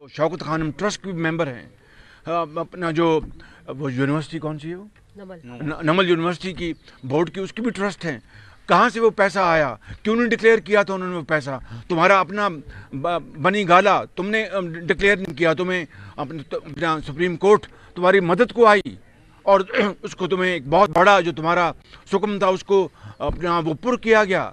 Shaukat Khanam trust के member हैं। अपना जो वो यूनिवर्सिटी कौन सी है वो नमल यूनिवर्सिटी की बोर्ड की उसकी भी ट्रस्ट हैं। कहाँ से वो पैसा आया, क्यों नहीं डिक्लेयर किया था उन्होंने वो पैसा? तुम्हारा अपना बनी गाला तुमने डिक्लेयर नहीं किया, तुम्हें अपना सुप्रीम कोर्ट तुम्हारी मदद को आई और उसको तुम्हें एक बहुत बड़ा जो तुम्हारा सुकम था उसको अपना वो पुर किया गया।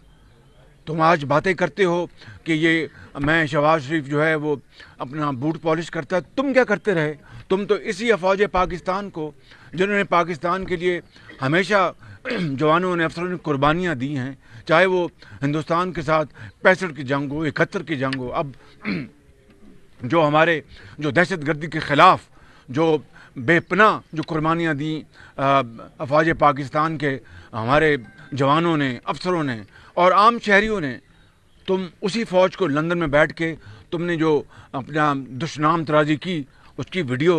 तुम आज बातें करते हो कि ये मैं शहबाज शरीफ जो है वो अपना बूट पॉलिश करता है। तुम क्या करते रहे? तुम तो इसी अफवाज पाकिस्तान को, जिन्होंने पाकिस्तान के लिए हमेशा जवानों ने, अफसरों ने कुर्बानियाँ दी हैं, चाहे वो हिंदुस्तान के साथ 65 की जंग हो, 71 की जंग हो, अब जो हमारे जो दहशतगर्दी के ख़िलाफ़ जो बेपनाह जो कुर्बानियाँ दी अफवाज पाकिस्तान के हमारे जवानों ने, अफसरों ने और आम शहरियों ने, तुम उसी फ़ौज को लंदन में बैठ के तुमने जो अपना दुश्मनाम तराजी की उसकी वीडियो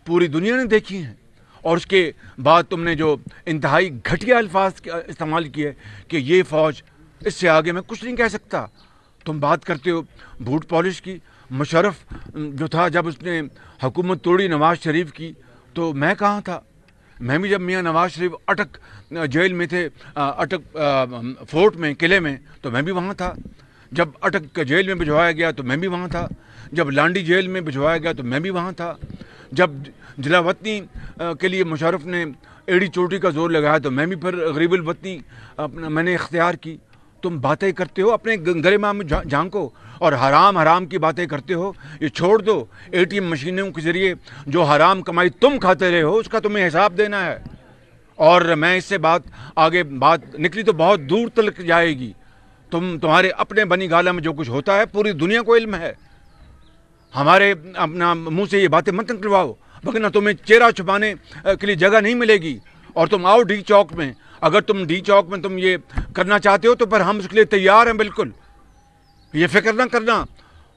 पूरी दुनिया ने देखी है। और उसके बाद तुमने जो इंतहाई घटिया अल्फाज इस्तेमाल किए कि ये फ़ौज, इससे आगे मैं कुछ नहीं कह सकता। तुम बात करते हो बूट पॉलिश की। मुशर्रफ जो था, जब उसने हुकूमत तोड़ी नवाज़ शरीफ की, तो मैं कहाँ था? मैं भी जब मियाँ नवाज़ शरीफ अटक जेल में थे, अटक फोर्ट में, किले में, तो मैं भी वहाँ था। जब अटक जेल में भिजवाया गया तो मैं भी वहाँ था। जब लांडी जेल में भिजवाया गया तो मैं भी वहाँ था। जब जिला वतनी के लिए मुशर्रफ ने एड़ी चोटी का जोर लगाया तो मैं भी फिर गरीबुल वतनी अपना मैंने इख्तियार की। तुम बातें करते हो, अपने गरिमा में झांको और हराम की बातें करते हो। ये छोड़ दो। एटीएम मशीनों के ज़रिए जो हराम कमाई तुम खाते रहे हो उसका तुम्हें हिसाब देना है। और मैं इससे आगे बात निकली तो बहुत दूर तक जाएगी। तुम्हारे अपने बनी गाला में जो कुछ होता है पूरी दुनिया को इल्म है। हमारे अपना मुंह से ये बातें मत निकलवाओ, वरना तुम्हें चेहरा छुपाने के लिए जगह नहीं मिलेगी। और तुम आओ डी चौक में, अगर तुम डी चौक में तुम ये करना चाहते हो तो फिर हम उसके लिए तैयार हैं। बिल्कुल ये फिक्र ना करना,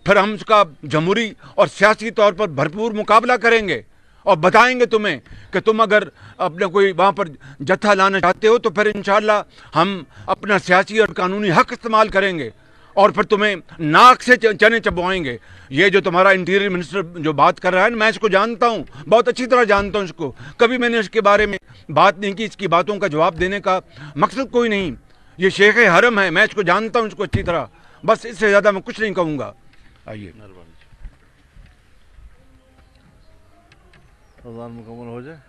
फिर हम उसका जमहूरी और सियासी तौर पर भरपूर मुकाबला करेंगे और बताएंगे तुम्हें कि तुम अगर अपना कोई वहाँ पर जत्था लाना चाहते हो तो फिर इंशाअल्लाह हम अपना सियासी और कानूनी हक इस्तेमाल करेंगे और फिर तुम्हें नाक से चने चबवाएंगे। ये जो तुम्हारा इंटीरियर मिनिस्टर जो बात कर रहा है, मैं इसको जानता हूँ, बहुत अच्छी तरह जानता हूँ इसको। कभी मैंने इसके बारे में बात नहीं की, इसकी बातों का जवाब देने का मकसद कोई नहीं। ये शेख हरम है, मैं इसको जानता हूँ इसको अच्छी तरह। बस इससे ज़्यादा मैं कुछ नहीं कहूँगा। आइए अज़ान मुकम्मल हो जाए।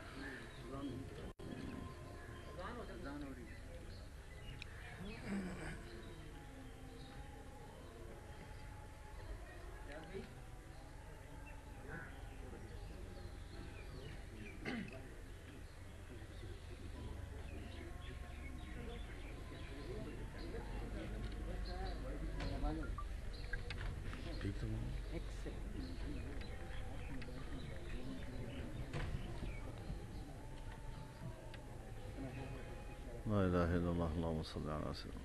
ला इलाहा इल्लल्लाह अल्लाहुम्मा सल्लि अला सय्यिदिना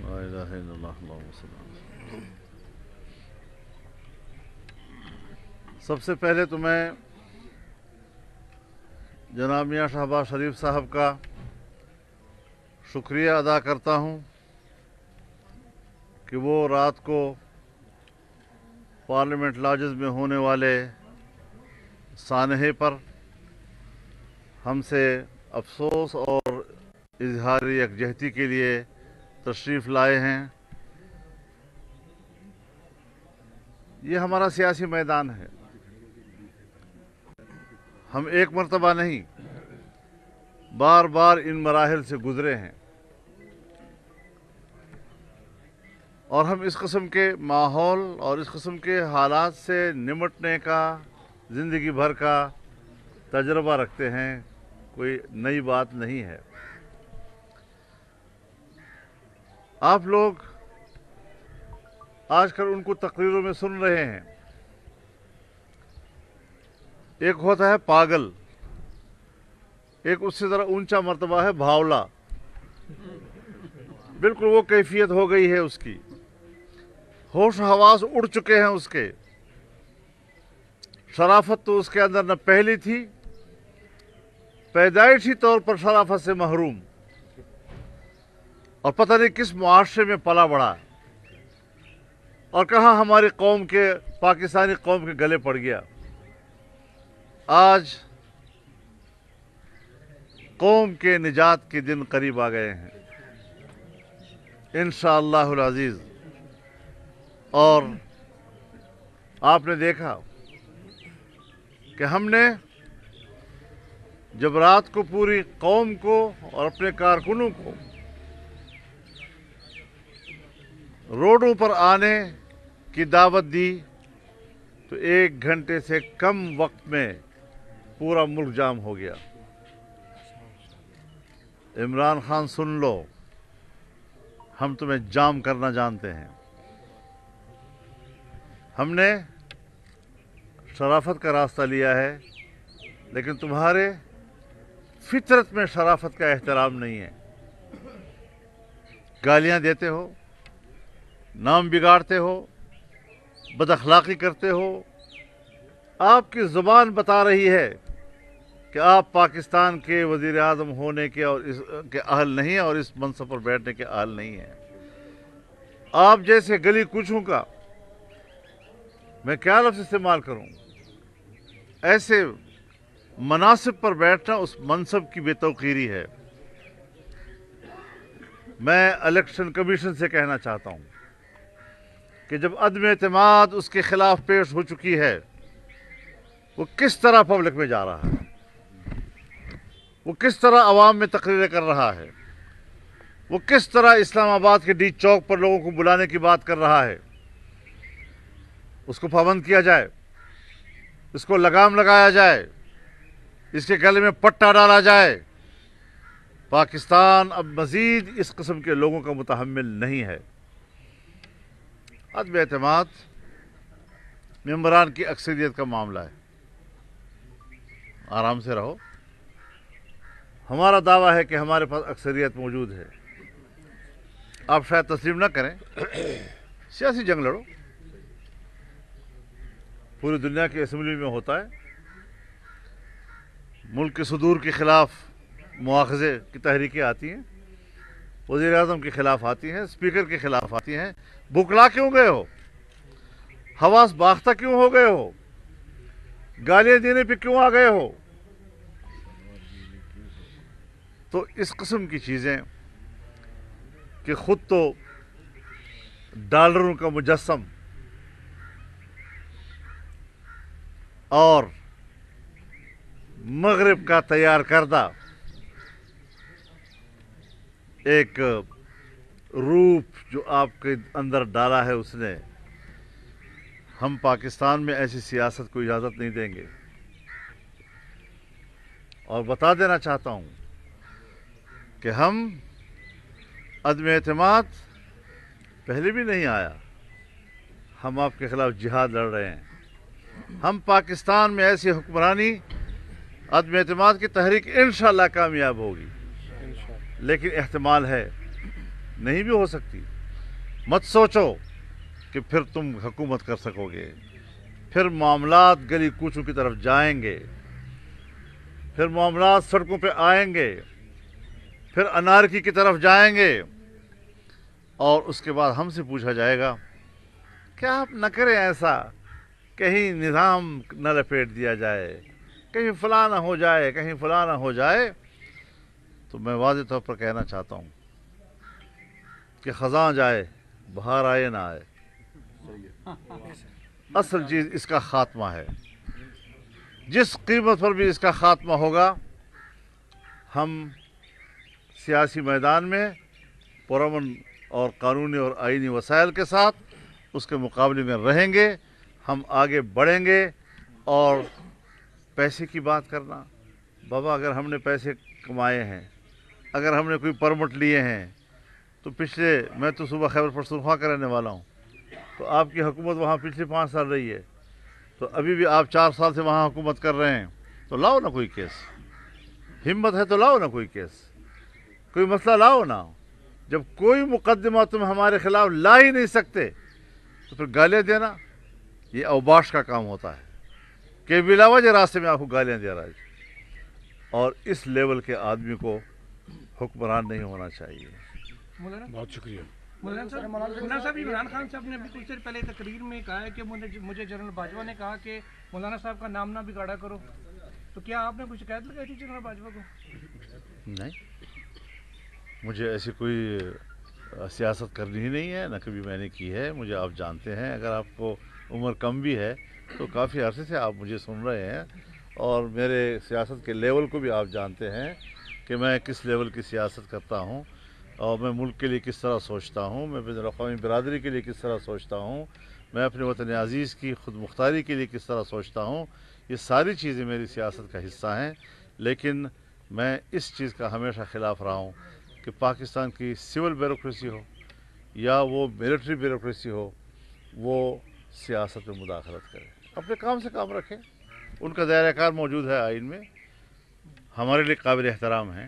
ला इलाहा इल्लल्लाह अल्लाहुम्मा सल्लि अला सय्यिदिना। सबसे पहले तो मैं जनाब मियाँ शहबाज शरीफ साहब का शुक्रिया अदा करता हूँ कि वो रात को पार्लियामेंट लॉजेस में होने वाले सानहे पर हमसे अफसोस और इजहार यकजहती के लिए तशरीफ़ लाए हैं। ये हमारा सियासी मैदान है। हम एक मरतबा नहीं, बार बार इन मराहिल से गुज़रे हैं और हम इस किस्म के माहौल और इस किस्म के हालात से निमटने का ज़िंदगी भर का तजर्बा रखते हैं। कोई नई बात नहीं है। आप लोग आजकल उनको तकरीरों में सुन रहे हैं। एक होता है पागल, एक उससे ज़रा ऊंचा मर्तबा है भावला। बिल्कुल वो कैफियत हो गई है उसकी, होश हवास उड़ चुके हैं उसके। शराफत तो उसके अंदर न पहली थी, पैदाइशी तौर पर शराफत से महरूम, और पता नहीं किस मुआशरे में पला बढ़ा और कहाँ हमारी कौम के, पाकिस्तानी कौम के गले पड़ गया। आज कौम के निजात के दिन करीब आ गए हैं इंशाअल्लाहुल अज़ीज़। और आपने देखा कि हमने जब रात को पूरी कौम को और अपने कारकुनों को रोडों पर आने की दावत दी तो 1 घंटे से कम वक्त में पूरा मुल्क जाम हो गया। इमरान खान सुन लो, हम तुम्हें जाम करना जानते हैं। हमने शराफत का रास्ता लिया है, लेकिन तुम्हारे फितरत में शराफत का एहतराम नहीं है। गालियां देते हो, नाम बिगाड़ते हो, बदअखलाक़ी करते हो। आपकी ज़ुबान बता रही है कि आप पाकिस्तान के वज़ीर आज़म होने के और के अहल नहीं है और इस मनसब पर बैठने के अहल नहीं है। आप जैसे गली कूचों का, मैं क्या लफ्ज़ इस्तेमाल करूं, ऐसे मनासिब पर बैठना उस मनसब की बेतौकीरी है। मैं इलेक्शन कमीशन से कहना चाहता हूं कि जब अदम एतमाद उसके खिलाफ पेश हो चुकी है, वो किस तरह पब्लिक में जा रहा है, वो किस तरह अवाम में तकरीरें कर रहा है, वो किस तरह इस्लामाबाद के डी चौक पर लोगों को बुलाने की बात कर रहा है। उसको पाबंद किया जाए, इसको लगाम लगाया जाए, इसके गले में पट्टा डाला जाए। पाकिस्तान अब मज़ीद इस किस्म के लोगों का मुतहम्मिल नहीं है। अदम एतमाद मेंबरान की अक्सरियत का मामला है। आराम से रहो। हमारा दावा है कि हमारे पास अक्सरियत मौजूद है। आप शायद तस्लीम ना करें, सियासी जंग लड़ो। पूरी दुनिया की असम्बली में होता है, मुल्क के सुदूर के खिलाफ मुआखज़े की तहरीकें आती हैं, वज़ीर आज़म के खिलाफ आती हैं, स्पीकर के खिलाफ आती हैं। बुकला क्यों गए हो? हवास बाख्ता क्यों हो गए हो? गालियाँ देने पे क्यों आ गए हो? तो इस किस्म की चीज़ें कि ख़ुद तो डॉलरों का मुजस्सम और मगरिब का तैयार करदा एक रूप जो आपके अंदर डाला है उसने, हम पाकिस्तान में ऐसी सियासत को इजाज़त नहीं देंगे। और बता देना चाहता हूँ कि हम अदम एतमाद पहले भी नहीं आया, हम आपके खिलाफ जिहाद लड़ रहे हैं। हम पाकिस्तान में ऐसी हुक्मरानी, अदम एतमाद की तहरीक इंशाअल्लाह कामयाब होगी, लेकिन एहतमाल है नहीं भी हो सकती। मत सोचो कि फिर तुम हुकूमत कर सकोगे। फिर मामलात गली कूचों की तरफ जाएंगे, फिर मामलात सड़कों पे आएंगे, फिर अनारकी की तरफ जाएंगे, और उसके बाद हमसे पूछा जाएगा क्या आप न करें ऐसा, कहीं निज़ाम न लपेट दिया जाए, कहीं फलां ना हो जाए, कहीं फलां ना हो जाए। तो मैं वाज़ेह तौर पर कहना चाहता हूँ कि ख़ज़ां जाए बहार आए ना आए, असल चीज़ इसका ख़ात्मा है। जिस कीमत पर भी इसका ख़ात्मा होगा, हम सियासी मैदान में पुरअमन और कानूनी और आईनी वसाइल के साथ उसके मुकाबले में रहेंगे। हम आगे बढ़ेंगे। और पैसे की बात करना, बाबा अगर हमने पैसे कमाए हैं, अगर हमने कोई परमिट लिए हैं, तो मैं तो सुबह खैबर पख्तूनख्वा का रहने वाला हूँ, तो आपकी हुकूमत वहाँ पिछले 5 साल रही है, तो अभी भी आप 4 साल से वहाँ हुकूमत कर रहे हैं, तो लाओ ना कोई केस। हिम्मत है तो लाओ ना कोई केस, कोई मसला लाओ ना। जब कोई मुकदमा तुम हमारे खिलाफ ला ही नहीं सकते, तो फिर गालियाँ देना ये औबाश का काम होता है। کہ بلا وجہ راستے میں آپ کو گالیاں دے رہا ہے، اور اس لیول کے آدمی کو حکمران نہیں ہونا چاہیے۔ بہت شکریہ۔ مولانا صاحب، عمران خان صاحب نے ابھی کچھ دیر پہلے تقریر میں کہا ہے کہ مجھے جنرل باجوہ نے کہا کہ مولانا صاحب کا نام نہ بگاڑا کرو، تو کیا آپ نے کوئی شکایت لگائی تھی جنرل باجوہ کو؟ نہیں، مجھے ایسی کوئی سیاست کرنی ہی نہیں ہے، نہ کبھی میں نے کی ہے۔ مجھے آپ جانتے ہیں، اگر آپ کو عمر کم بھی ہے تو کافی عرصے سے آپ مجھے سن رہے ہیں، اور میرے سیاست کے لیول کو بھی آپ جانتے ہیں کہ میں کس لیول کی سیاست کرتا ہوں، اور میں ملک کے لیے کس طرح سوچتا ہوں، میں بین الاقوامی برادری کے لیے کس طرح سوچتا ہوں، میں اپنے وطن عزیز کی خود مختاری کے لیے کس طرح سوچتا ہوں۔ یہ ساری چیزیں میری سیاست کا حصہ ہیں، لیکن میں اس چیز کا ہمیشہ خلاف رہا ہوں کہ پاکستان کی سول بیوروکریسی ہو یا وہ ملٹری بیوروکریسی ہو، وہ سیاست میں مداخلت کرے۔ اپنے کام سے کام رکھیں، ان کا دائرہ کار موجود ہے آئین میں، ہمارے لیے قابل احترام ہیں۔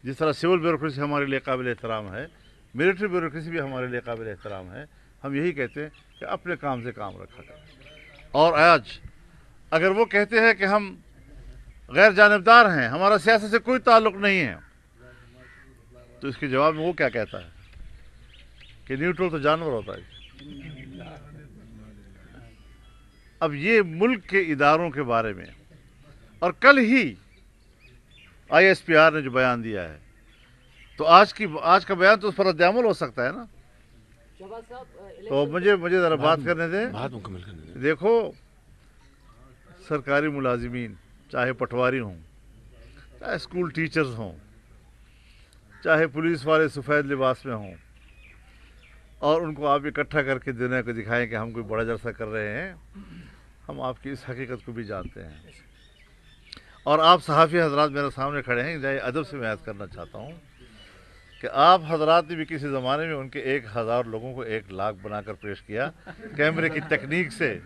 جس طرح سول بیوروکریسی ہمارے لیے قابل احترام ہے، ملٹری بیوروکریسی بھی ہمارے لیے قابل احترام ہے۔ ہم یہی کہتے ہیں کہ اپنے کام سے کام رکھا کریں، اور آج اگر وہ کہتے ہیں کہ ہم غیر جانبدار ہیں، ہمارا سیاست سے کوئی تعلق نہیں ہے، تو اس کے جواب میں وہ کیا کہتا ہے کہ نیوٹرل تو جانور ہوتا ہے۔ اب یہ ملک کے اداروں کے بارے میں، اور کل ہی آئی ایس پی آر نے جو بیان دیا ہے، تو آج کا بیان تو اس پر رد عمل ہو سکتا ہے نا۔ تو مجھے ذرا بات کرنے دیں، بات مکمل کرنے دیں۔ دیکھو، سرکاری ملازمین چاہے پٹواری ہوں، چاہے اسکول ٹیچرز ہوں، چاہے پولیس والے سفید لباس میں ہوں، اور ان کو آپ اکٹھا کر کے دنیا کو دکھائیں کہ ہم کوئی بڑا جلسہ کر رہے ہیں، ہم آپ کی اس حقیقت کو بھی جانتے ہیں۔ اور آپ صحافی حضرات میرے سامنے کھڑے ہیں، جائے ادب سے میں عرض کرنا چاہتا ہوں کہ آپ حضرات نے بھی کسی زمانے میں ان کے 1000 لوگوں کو 1 لاکھ بنا کر پیش کیا کیمرے کی تکنیک سے،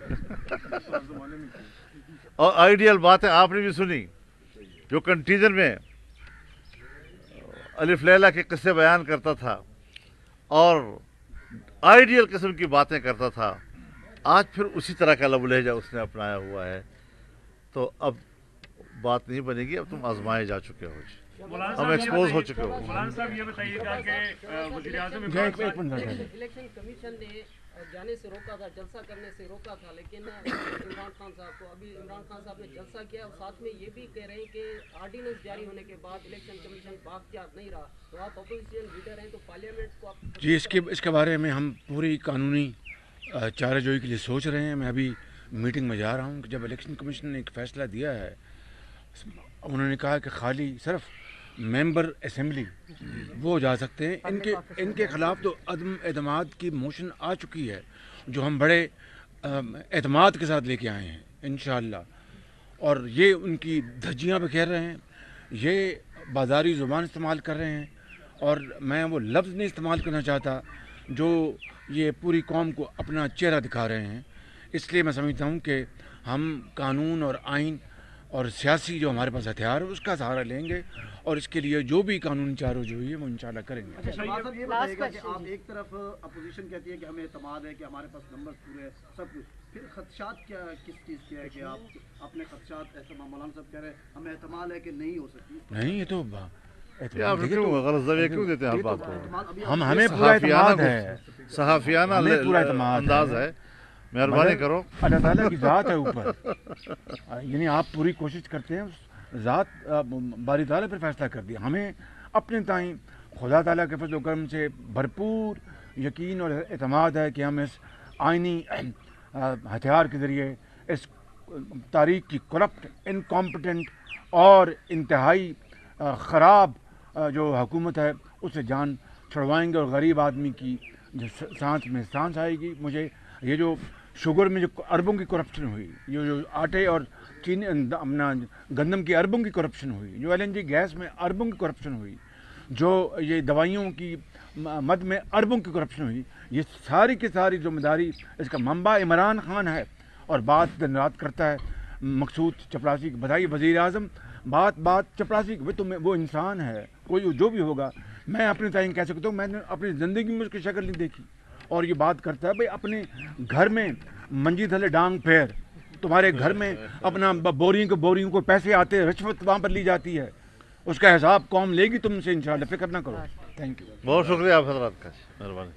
اور آئیڈیل باتیں آپ نے بھی سنی، جو کنٹیجن میں الف لیلہ کے قصے بیان کرتا تھا اور آئیڈیل قسم کی باتیں کرتا تھا، آج پھر اسی طرح کا لب لہجہ اس نے اپنایا ہوا ہے۔ تو اب بات نہیں بنے گی، اب تم آزمائے جا چکے ہو، ہم ایکسپوز ہو چکے ہو۔ مولانا صاحب یہ بتائیے گا کہ وزیر اعظم الیکشن کمیشن نے جانے سے روکا تھا، جلسہ کرنے سے روکا تھا، لیکن عمران خان صاحب کو، ابھی عمران خان صاحب نے جلسہ کیا، اور ساتھ میں یہ بھی کہہ رہے ہیں کہ آرڈیننس جاری ہونے کے بعد الیکشن کمیشن بااختیار نہیں رہا، تو آپ اپوزیشن لیڈر ہیں تو پارلیمنٹ کو آپ جی، اس کے بارے میں ہم پوری قانونی چارہ جوئی کے لیے سوچ رہے ہیں۔ میں ابھی میٹنگ میں جا رہا ہوں کہ جب الیکشن کمیشن نے ایک فیصلہ دیا ہے، انہوں نے کہا کہ خالی صرف ممبر اسمبلی وہ جا سکتے ہیں، ان کے خلاف تو عدم اعتماد کی موشن آ چکی ہے، جو ہم بڑے اعتماد کے ساتھ لے کے آئے ہیں انشاءاللہ، اور یہ ان کی دھجیاں بکھیر رہے ہیں، یہ بازاری زبان استعمال کر رہے ہیں، اور میں وہ لفظ نہیں استعمال کرنا چاہتا جو یہ پوری قوم کو اپنا چہرہ دکھا رہے ہیں۔ اس لیے میں سمجھتا ہوں کہ ہم قانون اور آئین اور سیاسی جو ہمارے پاس ہتھیار ہے اس کا سہارا لیں گے، اور اس کے لیے جو بھی قانونی چارہ جوئی ہے وہ انشاءاللہ کریں گے۔ صاحب یہ بتائیے گا کہ آپ ایک طرف اپوزیشن کہتی ہے کہ ہمیں اعتماد ہے کہ ہمارے پاس نمبر پورے ہیں سب کچھ، پھر خدشات کیا کس چیز کے ہے کہ آپ اپنے خدشات، ایسا مولانا صاحب کہہ رہے ہیں ہمیں اعتماد ہے کہ نہیں ہو سکتی؟ نہیں، یہ تو آپ کیوں غلط زاویہ کیوں دیتے ہیں آپ بات کو؟ ہمیں پورا اعتماد ہے، صحافیانہ انداز ہے، مہربانی کرو۔ اللہ تعالیٰ کی ذات ہے اوپر، یعنی آپ پوری کوشش کرتے ہیں، ذات باری تعالیٰ پر فیصلہ کر دیا، ہمیں اپنے تائیں خدا تعالیٰ کے فضل و کرم سے بھرپور یقین اور اعتماد ہے کہ ہم اس آئینی ہتھیار کے ذریعے اس تاریخ کی کرپٹ، انکمپٹنٹ اور انتہائی خراب جو حکومت ہے اس سے جان چھڑوائیں گے، اور غریب آدمی کی جو سانس میں سانس آئے گی۔ مجھے یہ جو شوگر میں جو اربوں کی کرپشن ہوئی، یہ جو آٹے اور چینی اپنا گندم کی اربوں کی کرپشن ہوئی، جو LNG گیس میں اربوں کی کرپشن ہوئی، جو یہ دوائیوں کی مد میں اربوں کی کرپشن ہوئی، یہ ساری کی ساری ذمہ داری اس کا منبع عمران خان ہے، اور بات دن رات کرتا ہے مقصود چپراسی کی۔ بتائیے وزیر اعظم بات چپراسی کی، وہ انسان ہے، کوئی جو بھی ہوگا۔ میں اپنے تعین کہہ سکتا ہوں، میں نے اپنی زندگی میں اس کی شکل نہیں دیکھی، اور یہ بات کرتا ہے بھائی اپنے گھر میں منجی تھلے ڈانگ پھیر तुम्हारे घर में अपना बोरिंग को पैसे आते हैं, रिश्वत वहाँ पर ली जाती है, उसका हिसाब कौम लेगी तुमसे इंशाल्लाह, फिक्र ना करो। Thank you. बहुत शुक्रिया आप हजरात का, मेहरबानी।